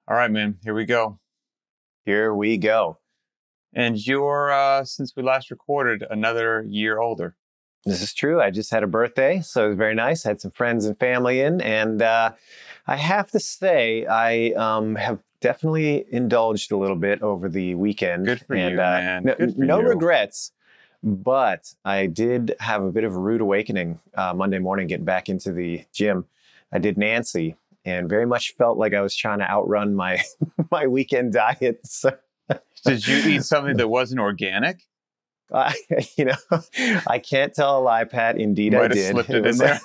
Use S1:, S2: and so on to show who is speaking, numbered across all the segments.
S1: All right, man, here we go.
S2: Here we go.
S1: And you're, since we last recorded, another year older.
S2: This is true. I just had a birthday, so it was very nice. I had some friends and family in, and I have to say, I have definitely indulged a little bit over the weekend.
S1: Good for
S2: and,
S1: you, man.
S2: No regrets, but I did have a bit of a rude awakening Monday morning getting back into the gym. I did Nancy and very much felt like I was trying to outrun my my weekend diet. So,
S1: did you eat something that wasn't organic?
S2: I can't tell a lie, Pat. Indeed,
S1: Might
S2: I did.
S1: Slipped it in there.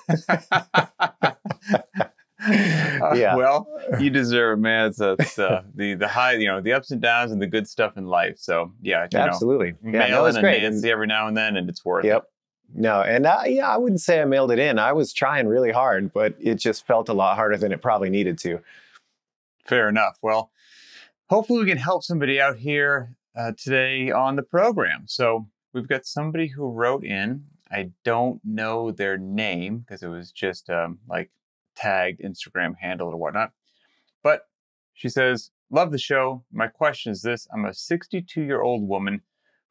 S2: Yeah.
S1: Well, you deserve it, man. It's the high, the ups and downs and the good stuff in life. So yeah,
S2: absolutely.
S1: Mail in a Nancy every now and then, and it's worth it.
S2: No, and I wouldn't say I mailed it in. I was trying really hard, but it just felt a lot harder than it probably needed to.
S1: Fair enough. Well, hopefully we can help somebody out here today on the program. So we've got somebody who wrote in. I don't know their name because it was just like tagged Instagram handle or whatnot. But she says, love the show. My question is this. I'm a 62-year-old woman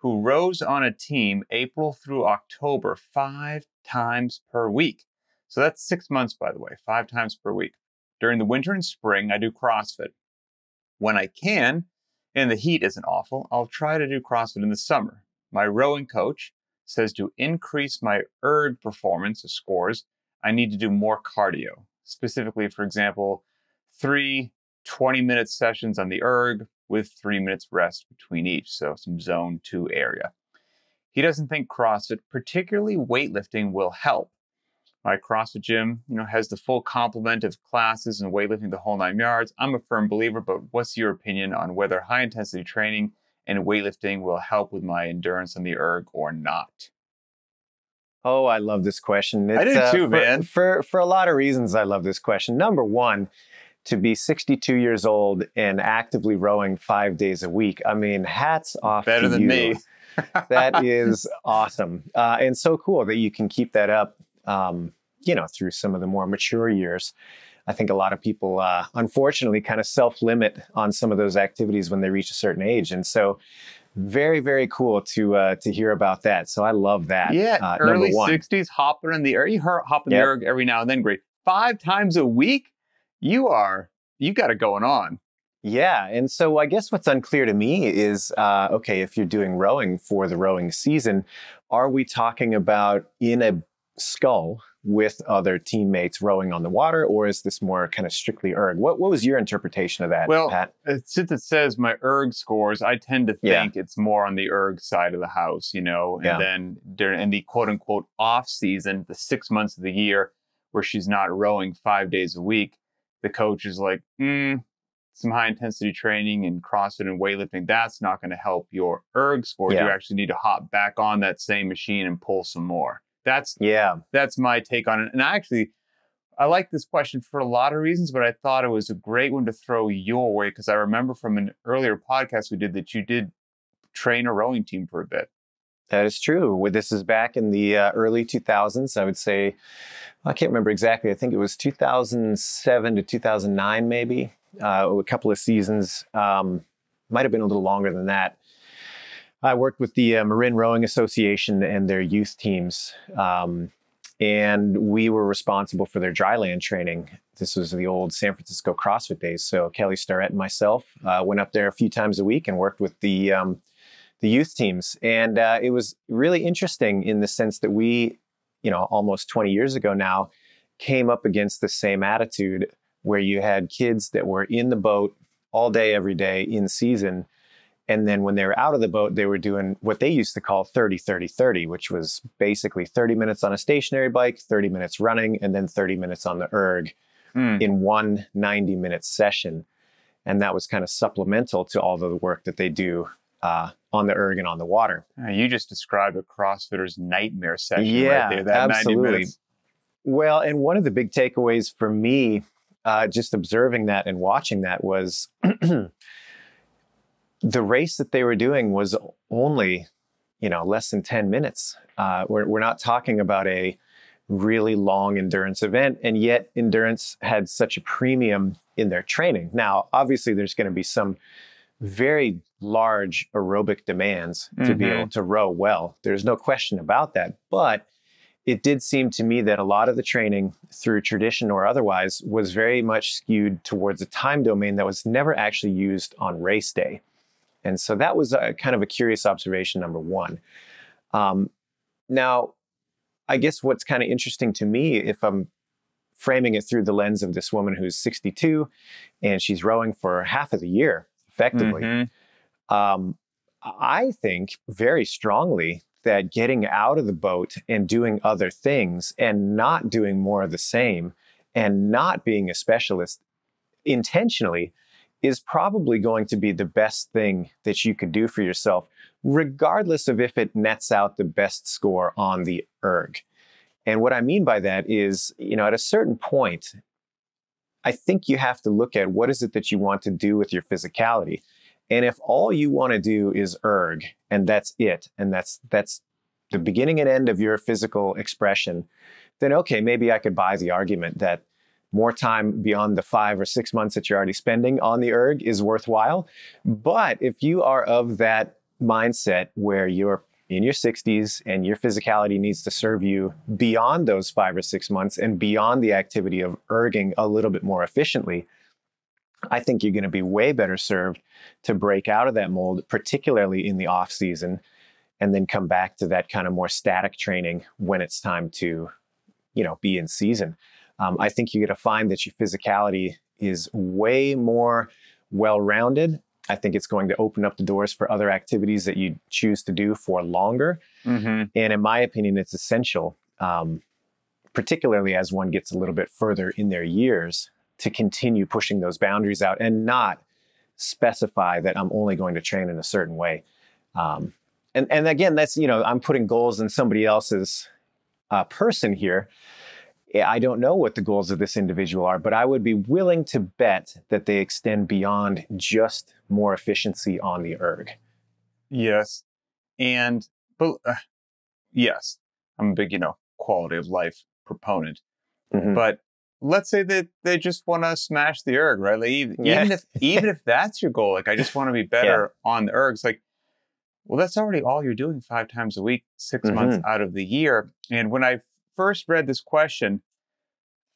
S1: who rows on a team April through October 5 times per week. So that's 6 months, by the way, 5 times per week. During the winter and spring, I do CrossFit. When I can, and the heat isn't awful, I'll try to do CrossFit in the summer. My rowing coach says to increase my erg performance scores, I need to do more cardio. Specifically, for example, 3 20-minute sessions on the erg with 3 minutes rest between each, so some zone 2 area. He doesn't think CrossFit, particularly weightlifting, will help. My CrossFit gym, has the full complement of classes and weightlifting the whole 9 yards. I'm a firm believer, but what's your opinion on whether high-intensity training and weightlifting will help with my endurance on the erg or not?
S2: Oh, I love this question.
S1: I do too, man.
S2: For a lot of reasons, I love this question. Number one, to be 62 years old and actively rowing 5 days a week. I mean, hats off to you.
S1: Better than me.
S2: That is awesome. And so cool that you can keep that up, through some of the more mature years. I think a lot of people, unfortunately, kind of self-limit on some of those activities when they reach a certain age. And so very, very cool to hear about that. So I love that.
S1: Yeah, early 60s, hopping in the erg. You hop in the erg every now and then. Great. 5 times a week? You got it going on.
S2: Yeah. And so I guess what's unclear to me is, okay, if you're doing rowing for the rowing season, are we talking about in a scull with other teammates rowing on the water, or is this more kind of strictly erg? What was your interpretation of that, Pat?
S1: Well, since it says my erg scores, I tend to think it's more on the erg side of the house, and then during the quote unquote off season, the 6 months of the year where she's not rowing 5 days a week, the coach is like, some high intensity training and CrossFit and weightlifting, that's not going to help your erg scores. You actually need to hop back on that same machine and pull some more. That's my take on it. And I like this question for a lot of reasons, but I thought it was a great one to throw your way because I remember from an earlier podcast we did that you did train a rowing team for a bit.
S2: That is true. This is back in the early 2000s. I would say, I can't remember exactly. I think it was 2007 to 2009, maybe. A couple of seasons. Might have been a little longer than that. I worked with the Marin Rowing Association and their youth teams. And we were responsible for their dryland training. This was the old San Francisco CrossFit days. So Kelly Starrett and myself went up there a few times a week and worked with the youth teams. And it was really interesting in the sense that we, almost 20 years ago now, came up against the same attitude where you had kids that were in the boat all day, every day in season. And then when they were out of the boat, they were doing what they used to call 30-30-30, which was basically 30 minutes on a stationary bike, 30 minutes running, and then 30 minutes on the erg in one 90-minute session. And that was kind of supplemental to all the work that they do on the erg and on the water.
S1: You just described a CrossFitter's nightmare session right there, that
S2: absolutely.
S1: 90 minutes.
S2: Well, and one of the big takeaways for me, just observing that and watching that was the race that they were doing was only, less than 10 minutes. We're not talking about a really long endurance event, and yet endurance had such a premium in their training. Now, obviously, there's going to be some very large aerobic demands to be able to row well. There's no question about that. But it did seem to me that a lot of the training, through tradition or otherwise, was very much skewed towards a time domain that was never actually used on race day. And so that was a kind of a curious observation, number one. Now, I guess what's kind of interesting to me, if I'm framing it through the lens of this woman who's 62 and she's rowing for half of the year, effectively, I think very strongly that getting out of the boat and doing other things and not doing more of the same and not being a specialist intentionally is probably going to be the best thing that you could do for yourself, regardless of if it nets out the best score on the erg. And what I mean by that is, at a certain point, I think you have to look at what is it that you want to do with your physicality. And if all you want to do is erg, and that's it, and that's the beginning and end of your physical expression, then okay, maybe I could buy the argument that more time beyond the 5 or 6 months that you're already spending on the erg is worthwhile. But if you are of that mindset where you're in your 60s and your physicality needs to serve you beyond those 5 or 6 months and beyond the activity of erging a little bit more efficiently, I think you're going to be way better served to break out of that mold, particularly in the off season, and then come back to that kind of more static training when it's time to, be in season. I think you're going to find that your physicality is way more well-rounded. I think it's going to open up the doors for other activities that you choose to do for longer. And in my opinion, it's essential, particularly as one gets a little bit further in their years, to continue pushing those boundaries out and not specify that I'm only going to train in a certain way. And again, that's, I'm putting goals in somebody else's person here. I don't know what the goals of this individual are, but I would be willing to bet that they extend beyond just more efficiency on the erg.
S1: Yes. Yes, I'm a big, quality of life proponent. But let's say that they just want to smash the erg, right? Like even if that's your goal, like I just want to be better on the ergs, like, well, that's already all you're doing 5 times a week, 6 months out of the year. And when I first read this question,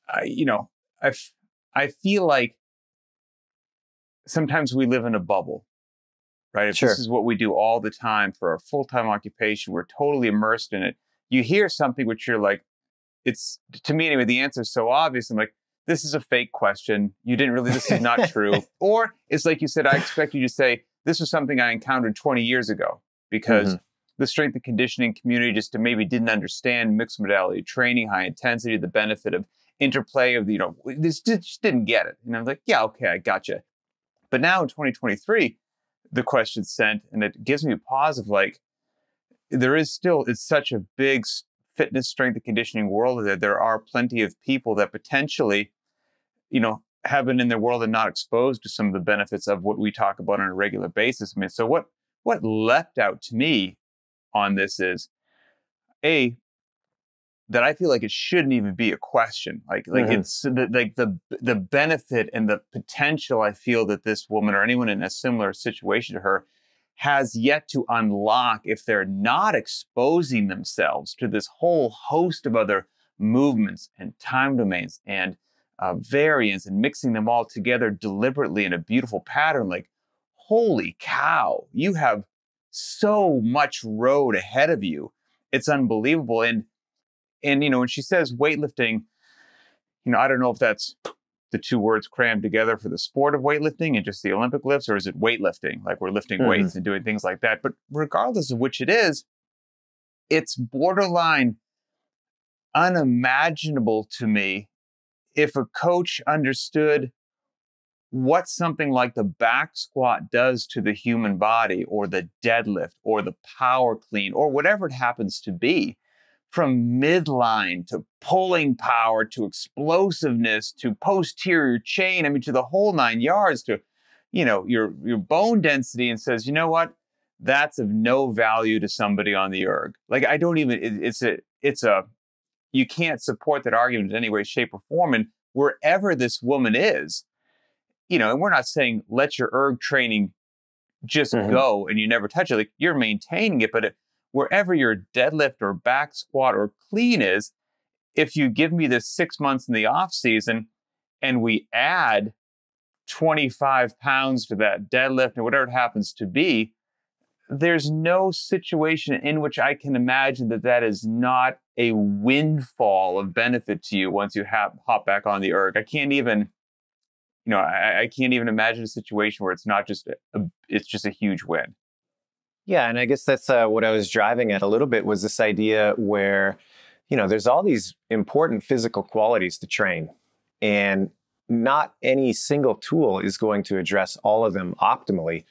S1: I feel like sometimes we live in a bubble, right? If this is what we do all the time for a full-time occupation, we're totally immersed in it. You hear something which you're like, it's, to me anyway, the answer is so obvious. I'm like, this is a fake question. This is not true. Or it's like you said, I expect you to say, this was something I encountered 20 years ago because the strength and conditioning community just maybe didn't understand mixed modality training, high intensity, the benefit of interplay of this just didn't get it. And I'm like, yeah, okay, I gotcha. But now in 2023, the question's sent and it gives me a pause of like, it's such a big fitness, strength and conditioning world that there are plenty of people that potentially, have been in their world and not exposed to some of the benefits of what we talk about on a regular basis. I mean, so what leapt out to me on this is that I feel like it shouldn't even be a question. It's the benefit and the potential I feel that this woman or anyone in a similar situation to her has yet to unlock if they're not exposing themselves to this whole host of other movements and time domains and variants and mixing them all together deliberately in a beautiful pattern. Like, holy cow, you have so much road ahead of you. It's unbelievable. And when she says weightlifting, I don't know if that's the two words crammed together for the sport of weightlifting and just the Olympic lifts, or is it weightlifting? Like we're lifting weights and doing things like that. But regardless of which it is, it's borderline unimaginable to me if a coach understood what something like the back squat does to the human body, or the deadlift, or the power clean, or whatever it happens to be, from midline to pulling power to explosiveness to posterior chain, to the whole 9 yards, to, your bone density, and says, you know what? That's of no value to somebody on the erg. Like, I don't even, it's a you can't support that argument in any way, shape, or form. And wherever this woman is, and we're not saying let your erg training just go and you never touch it. Like, you're maintaining it, but wherever your deadlift or back squat or clean is, if you give me this 6 months in the off season and we add 25 pounds to that deadlift or whatever it happens to be, there's no situation in which I can imagine that is not a windfall of benefit to you once you hop back on the erg. I can't even, I can't even imagine a situation where it's not just it's just a huge win.
S2: Yeah, and I guess that's what I was driving at a little bit, was this idea where, there's all these important physical qualities to train, and not any single tool is going to address all of them optimally.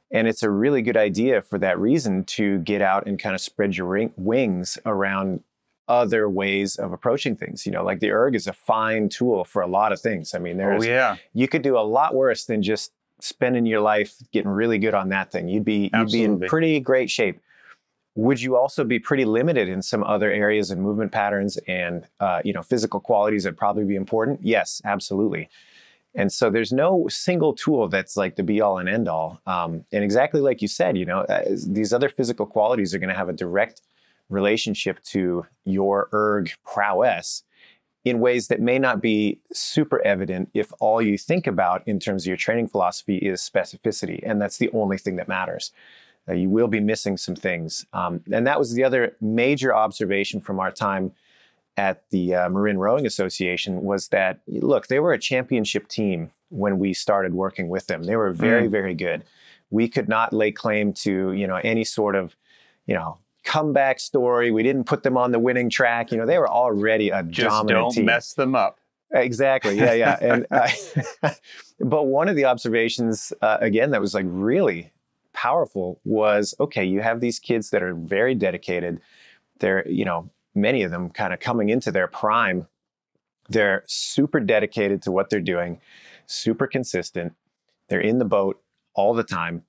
S2: And it's a really good idea for that reason to get out and kind of spread your wings around other ways of approaching things. Like the erg is a fine tool for a lot of things. I mean, you could do a lot worse than just spending your life getting really good on that thing. You'd be in pretty great shape. Would you also be pretty limited in some other areas and movement patterns and physical qualities that'd probably be important? Yes, absolutely. And so there's no single tool that's like the be all and end all. And exactly like you said, these other physical qualities are going to have a direct relationship to your erg prowess in ways that may not be super evident if all you think about in terms of your training philosophy is specificity. And that's the only thing that matters. You will be missing some things. And that was the other major observation from our time at the Marin Rowing Association, was that, look, they were a championship team when we started working with them. They were very, very good. We could not lay claim to, any sort of, comeback story. We didn't put them on the winning track. They were already a dominant team.
S1: Just don't mess them up.
S2: Exactly. Yeah. And but one of the observations, again, that was like really powerful was, okay, you have these kids that are very dedicated. They're, many of them kind of coming into their prime. They're super dedicated to what they're doing, super consistent. They're in the boat all the time.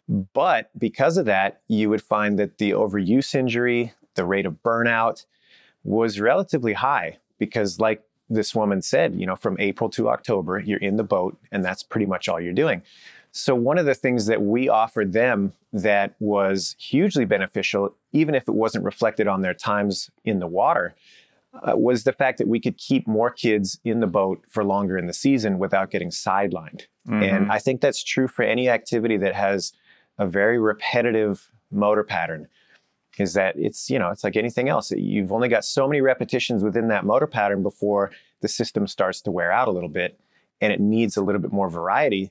S2: But because of that, you would find that the overuse injury, the rate of burnout was relatively high, because like this woman said, from April to October, you're in the boat and that's pretty much all you're doing. So one of the things that we offered them that was hugely beneficial, even if it wasn't reflected on their times in the water, was the fact that we could keep more kids in the boat for longer in the season without getting sidelined. And I think that's true for any activity that has a very repetitive motor pattern, is that it's like anything else. You've only got so many repetitions within that motor pattern before the system starts to wear out a little bit, and it needs a little bit more variety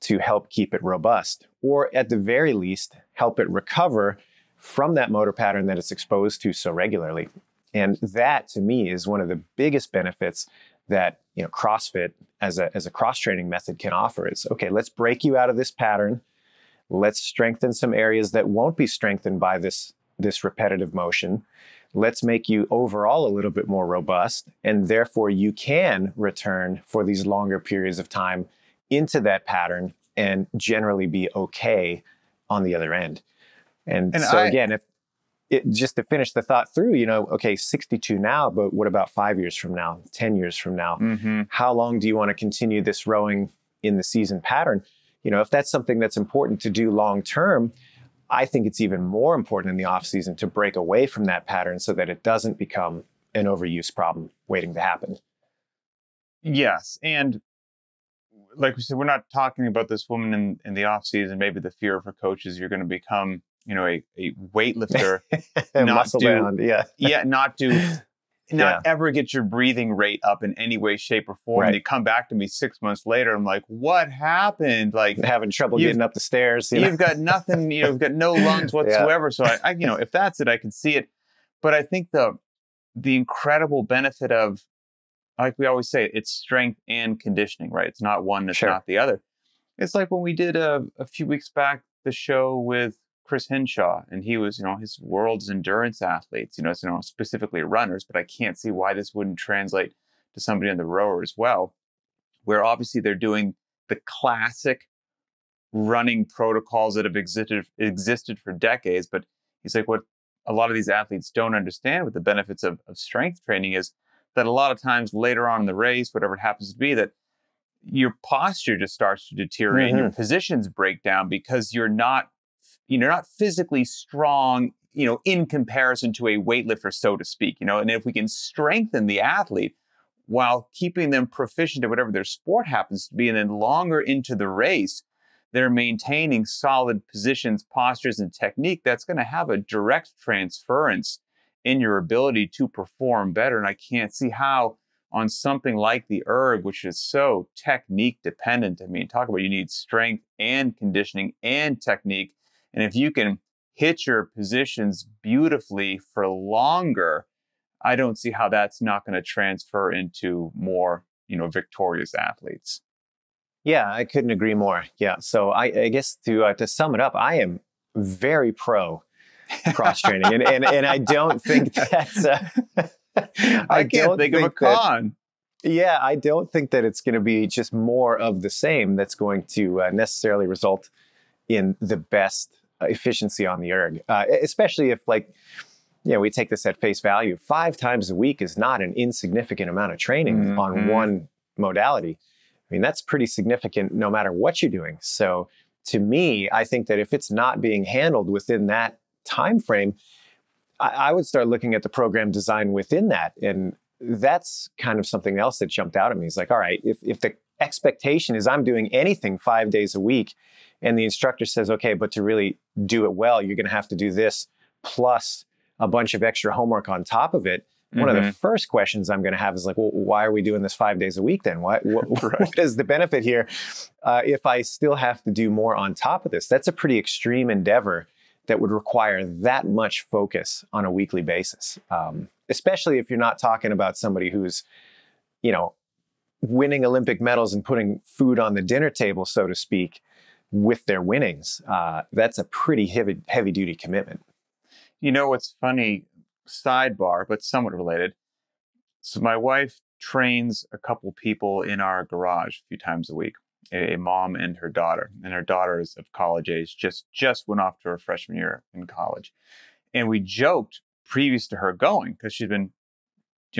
S2: to help keep it robust, or at the very least, help it recover from that motor pattern that it's exposed to so regularly. And that, to me, is one of the biggest benefits that CrossFit as a cross-training method can offer. Is, okay, let's break you out of this pattern. Let's strengthen some areas that won't be strengthened by this repetitive motion. Let's make you overall a little bit more robust, and therefore you can return for these longer periods of time into that pattern and generally be okay on the other end. And so again, just to finish the thought through, okay, 62 now, but what about 5 years from now, 10 years from now? How long do you want to continue this rowing in the season pattern? If that's something that's important to do long term, I think it's even more important in the off season to break away from that pattern so that it doesn't become an overuse problem waiting to happen.
S1: Yes. And like we said, we're not talking about this woman in the off season. Maybe the fear of her coach is you're going to become, a weightlifter, not ever get your breathing rate up in any way, shape, or form. Right. They come back to me 6 months later. I'm like, what happened? Like,
S2: having trouble getting up the stairs.
S1: You've got nothing. You've got no lungs whatsoever. So I, if that's it, I can see it. But I think the incredible benefit of, like we always say, it's strength and conditioning, right? It's not one, it's not the other. It's like when we did a few weeks back, the show with Chris Henshaw, and he was, his world's endurance athletes, specifically runners, but I can't see why this wouldn't translate to somebody on the rower as well, where obviously they're doing the classic running protocols that have existed for decades. But he's like, what a lot of these athletes don't understand with the benefits of strength training is that a lot of times later on in the race, whatever it happens to be, that your posture just starts to deteriorate and your positions break down because you're not physically strong, in comparison to a weightlifter, so to speak, and if we can strengthen the athlete while keeping them proficient at whatever their sport happens to be, and then longer into the race, they're maintaining solid positions, postures, and technique, that's going to have a direct transference in your ability to perform better. And I can't see how on something like the erg, which is so technique dependent. I mean, talk about you need strength and conditioning and technique. And if you can hit your positions beautifully for longer, I don't see how that's not going to transfer into more, victorious athletes.
S2: Yeah, I couldn't agree more. Yeah. So I guess to sum it up, I am very pro cross training. And I don't think that's
S1: I can't think of a con.
S2: Yeah, I don't think that it's going to be just more of the same that's going to necessarily result in the best efficiency on the erg, especially if we take this at face value. 5 times a week is not an insignificant amount of training on one modality. I mean, that's pretty significant no matter what you're doing. So to me, I think that if it's not being handled within that time frame, I would start looking at the program design within that. And that's kind of something else that jumped out at me. It's like, all right, if the expectation is I'm doing anything 5 days a week and the instructor says, okay, but to really do it well, you're going to have to do this plus a bunch of extra homework on top of it. One of the first questions I'm going to have is like, well, why are we doing this 5 days a week then? What is the benefit here if I still have to do more on top of this? That's a pretty extreme endeavor that would require that much focus on a weekly basis, especially if you're not talking about somebody who's, winning Olympic medals and putting food on the dinner table, so to speak, with their winnings. That's a pretty heavy duty commitment.
S1: What's funny, sidebar, but somewhat related. So my wife trains a couple people in our garage a few times a week, a mom and her daughter. And her daughter is of college age, just went off to her freshman year in college. And we joked previous to her going, because she'd been,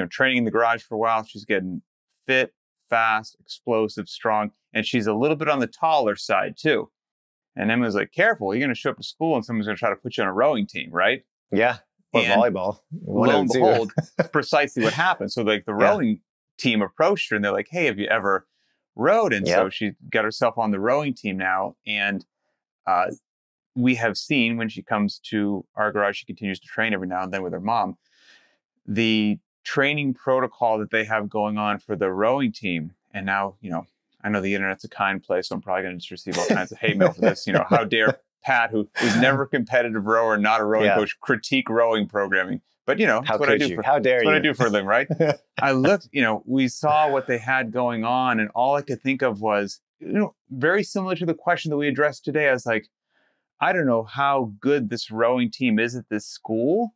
S1: training in the garage for a while. She's getting fit, fast, explosive, strong, and she's a little bit on the taller side too. And Emma was like, careful, you're going to show up to school and someone's going to try to put you on a rowing team, right?
S2: Yeah. Or
S1: and
S2: volleyball.
S1: Lo and behold, precisely what happened. So the rowing team approached her and they're like, hey, have you ever rowed? And so she got herself on the rowing team now. And we have seen when she comes to our garage, she continues to train every now and then with her mom, the training protocol that they have going on for the rowing team. And now, I know the internet's a kind place, so I'm probably going to just receive all kinds of hate mail for this. How dare Pat, who is never a competitive rower, not a rowing coach, critique rowing programming. But, that's what I do.
S2: How dare you?
S1: What I do for a living, right? I looked, we saw what they had going on, and all I could think of was, very similar to the question that we addressed today. I was like, I don't know how good this rowing team is at this school,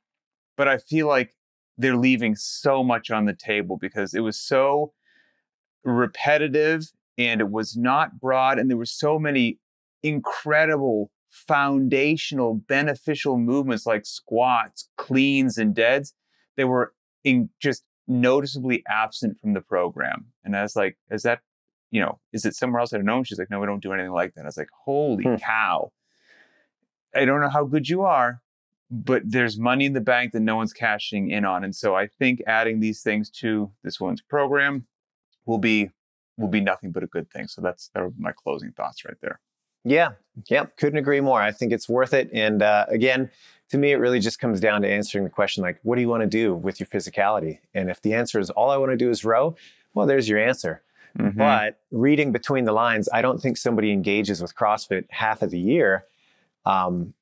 S1: but I feel like they're leaving so much on the table because it was so repetitive and it was not broad, and there were so many incredible foundational beneficial movements like squats, cleans, and deads. They were just noticeably absent from the program. And I was like, is that, is it somewhere else I don't know? She's like, no, we don't do anything like that. I was like, holy cow. I don't know how good you are, but there's money in the bank that no one's cashing in on. And so I think adding these things to this woman's program will be nothing but a good thing. So that would be my closing thoughts right there.
S2: Yeah. Couldn't agree more. I think it's worth it. And again, to me, it really just comes down to answering the question, like, what do you want to do with your physicality? And if the answer is all I want to do is row, well, there's your answer. But reading between the lines, I don't think somebody engages with CrossFit half of the year and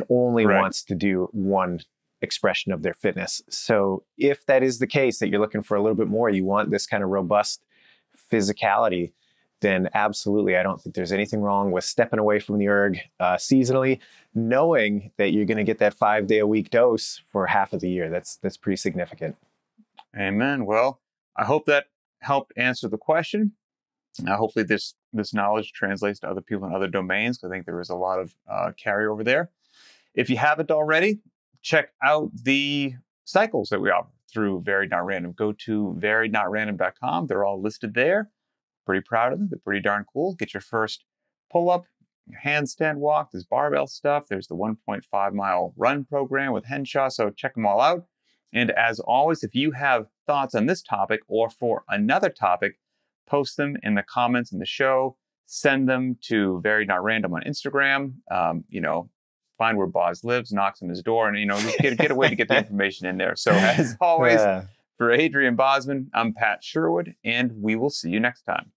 S2: only wants to do one expression of their fitness. So if that is the case, that you're looking for a little bit more, you want this kind of robust physicality, then absolutely, I don't think there's anything wrong with stepping away from the erg seasonally, knowing that you're going to get that 5-day-a-week dose for half of the year. That's pretty significant.
S1: Amen. Well, I hope that helped answer the question. Hopefully this knowledge translates to other people in other domains, because I think there is a lot of carryover there. If you haven't already, check out the cycles that we offer through Varied Not Random. Go to variednotrandom.com. They're all listed there. Pretty proud of them. They're pretty darn cool. Get your first pull-up, your handstand walk. There's barbell stuff. There's the 1.5-mile run program with Henshaw. So check them all out. And as always, if you have thoughts on this topic or for another topic, post them in the comments in the show. Send them to Varied Not Random on Instagram. Find where Boz lives, knocks on his door, and just get a way to get the information in there. So as always, for Adrian Bosman, I'm Pat Sherwood, and we will see you next time.